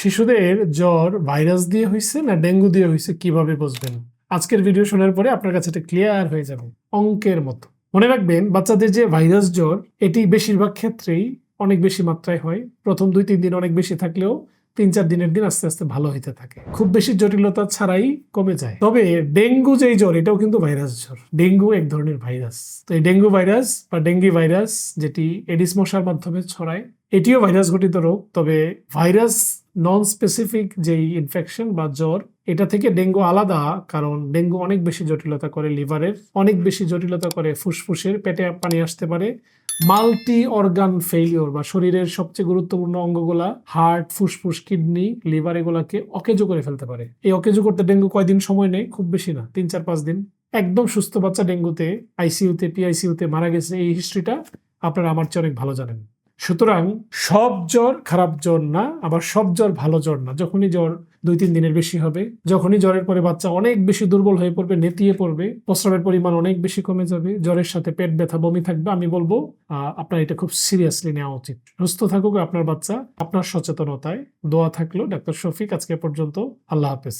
শিশুদের জ্বর ভাইরাস দিয়ে হয়েছে না ডেঙ্গু দিয়ে হয়েছে কিভাবে বুঝবেন? আজকের ভিডিও শোনার পরে আপনার কাছে এটা ক্লিয়ার হয়ে যাবে অঙ্কের মতো। মনে রাখবেন, বাচ্চাদের যে ভাইরাস জ্বর এটি বেশিরভাগ ক্ষেত্রেই অনেক বেশি মাত্রায় হয়। প্রথম 2-3 দিন অনেক বেশি থাকলেও 3-4 দিনের দিন আস্তে আস্তে ভালো হইতে থাকে, খুব বেশি জটিলতা ছাড়াই কমে যায়। তবে ডেঙ্গু যেই জ্বর, এটাও কিন্তু ভাইরাস জ্বর। ডেঙ্গু এক ধরনের ভাইরাস। তো এই ডেঙ্গু ভাইরাস বা ডেঙ্গি ভাইরাস, যেটি এডিস মশার মাধ্যমে ছড়ায়, এটিও ভাইরাস ঘটিত রোগ। তবে ভাইরাস নন স্পেসিফিক যেই ইনফেকশন বা জ্বর, এটা থেকে ডেঙ্গু আলাদা। কারণ ডেঙ্গু অনেক বেশি জটিলতা করে লিভারের, অনেক বেশি জটিলতা করে ফুসফুসের, পেটে পানি আসতে পারে, মাল্টি অর্গান ফেইলিওর বা শরীরের সবচেয়ে গুরুত্বপূর্ণ অঙ্গগুলা হার্ট, ফুসফুস, কিডনি, লিভার এগুলাকে অকেজো করে ফেলতে পারে। এই অকেজো করতে ডেঙ্গু কয়দিন সময় নেয়? খুব বেশি না, 3-4-5 দিন। একদম সুস্থ বাচ্চা ডেঙ্গুতে আইসিইউতে, পিআইসিইউতে মারা গেছে, এই হিস্ট্রিটা আপনারা আমার চেয়ে অনেক ভালো জানেন। সুতরাং সব জ্বর খারাপ জ্বর না, আবার সব জ্বর ভালো জ্বর না। যখনই জ্বর 2-3 দিনের বেশি হবে, যখনই জ্বরের পরে বাচ্চা অনেক বেশি দুর্বল হয়ে পড়বে, নেতিয়ে পড়বে, প্রস্রাবের পরিমাণ অনেক বেশি কমে যাবে, জ্বরের সাথে পেট ব্যথা, বমি থাকবে, আমি বলবো আপনার এটা খুব সিরিয়াসলি নেওয়া উচিত। সুস্থ থাকুক আপনার বাচ্চা, আপনার সচেতনতায়। দোয়া থাকলো। ডাক্তার শফিক, আজকে পর্যন্ত। আল্লাহ হাফেজ।